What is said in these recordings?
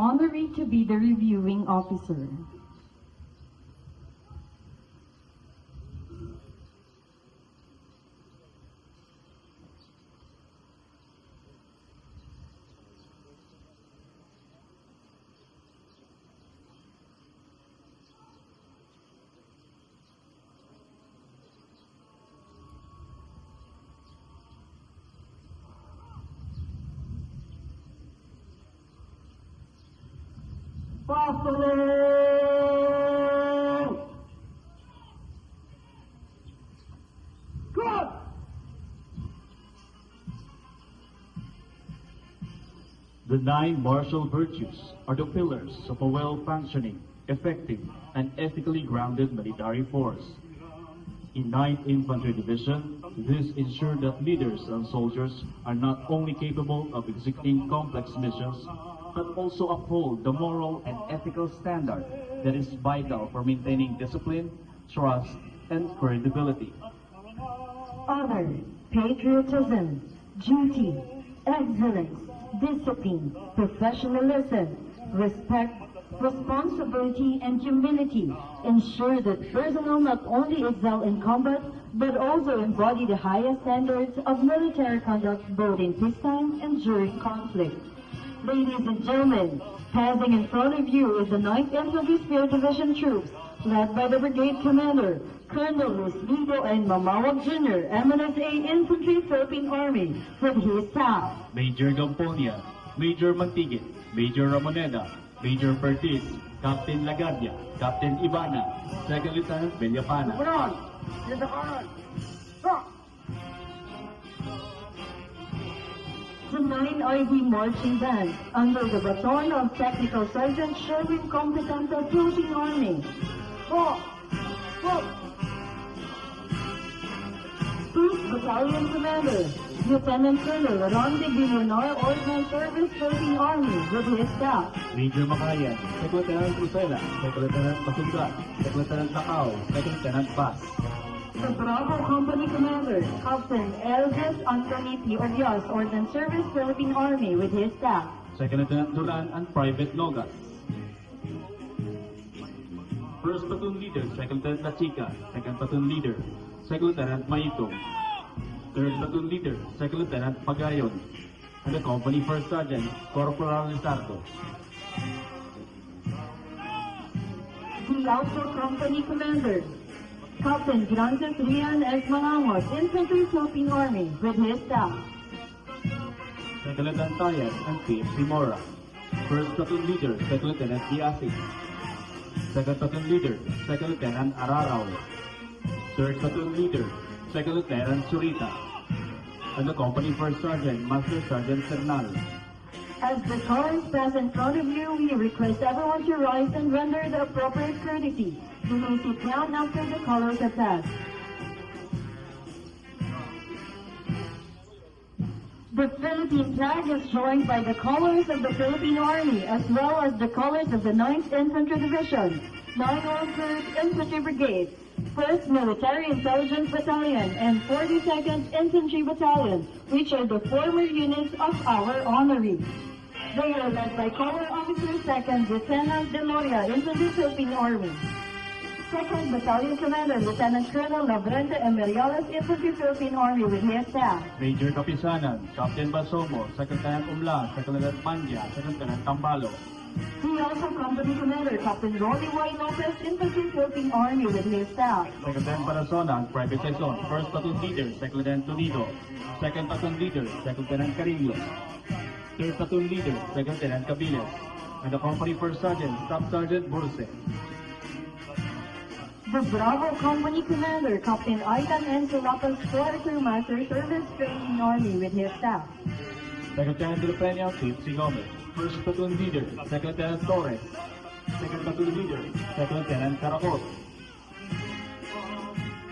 honoree to be the reviewing officer. Good! The 9 martial virtues are the pillars of a well-functioning, effective, and ethically grounded military force. In 9th Infantry Division, this ensures that leaders and soldiers are not only capable of executing complex missions, but also uphold the moral and ethical standard that is vital for maintaining discipline, trust, and credibility. Honor, patriotism, duty, excellence, discipline, professionalism, respect, responsibility, and humility ensure that personnel not only excel in combat, but also embody the highest standards of military conduct both in peacetime and during conflict. Ladies and gentlemen, passing in front of you is the 9th Infantry Spirit Division troops, led by the Brigade Commander, Colonel Luis Vigo and Mamawag Jr., MNSA Infantry Philippine Army, with his staff. Major Gamponia, Major Mantigit, Major Ramoneda, Major Pertis, Captain Lagardia, Captain Ivana, Second Lieutenant Villapana. The 9 ID Marching Band, under the baton of Technical Sergeant Sherwin Competente, Philippine Army. 1st Battalion Commander, Lieutenant Colonel Ron de Villonar, Ordnance Service, Philippine Army, with his staff. Major Makayan, Second Lieutenant Lucena, Second Lieutenant Pasungat, Second Lieutenant Macau, Second Lieutenant Paz. The Bravo Company Commander, Captain Elvis Anthony P. Orias, Ordnance Service, Philippine Army, with his staff. Second Lieutenant Duran and Private Nogas. First Platoon Leader, Second Lieutenant Lachica, Second Platoon Leader, Second Lieutenant Maito. Third Platoon Leader, Second Lieutenant Pagayon, and the Company First Sergeant, Corporal Lizardo. The Alpha Company Commander, Captain Francis Rian S. Malangos, Infantry Philippine Army, with his staff. Second Lieutenant Tayas and PFC Mora. First Platoon Leader, Second Lieutenant Diasig. Second Platoon Leader, Second Lieutenant Ararao. Third Platoon Leader, Second Lieutenant Surita. And the Company First Sergeant, Master Sergeant Cernal. As the colors pass in front of you, we request everyone to rise and render the appropriate courtesy. You may sit down after the colors have passed. The Philippine flag is joined by the colors of the Philippine Army as well as the colors of the 9th Infantry Division, 901st Infantry Brigade, 1st Military Intelligence Battalion, and 42nd Infantry Battalion, which are the former units of our honorees. They are led by Corps Officer 2nd Lieutenant Deloria, Infantry Philippine Army. 2nd Battalion Commander Lieutenant Colonel Labrente Emeriales, Infantry Philippine Army, with his staff. Major Kapisanan, Captain Basomo, Second Lieutenant Umla, Second Lieutenant Manja, Second Lieutenant Tambalo. The also Company Commander Captain Rolly Y. Lopez, Infantry Philippine Army, with his staff. Second Lieutenant Parasona and Private Saison, First Platoon Leader, Second Lieutenant Tunido, Second Platoon Leader, Second Lieutenant Carillo, Third Platoon Leader, Second Lieutenant Cabiles, and the Company First Sergeant, Staff Sergeant Burse. The Bravo Company Commander Captain Aitan N. Sulapas, Crew Master Service, Philippine Army, with his staff. Second Lieutenant Filipino, Chief C. Gomez, First Platoon Leader, Second Lieutenant Torres, Second Platoon Leader, Second Lieutenant Caracot,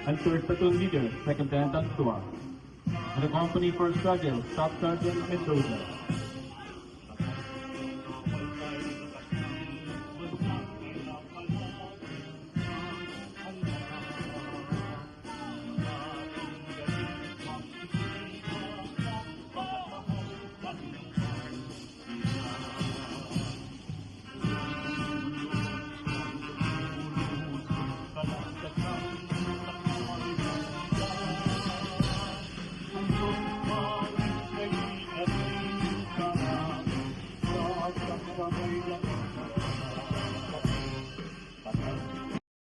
and Third Platoon Leader, Second Lieutenant Antua, and the Company First Sergeant, Staff Sergeant Mendoza. Pagkakailan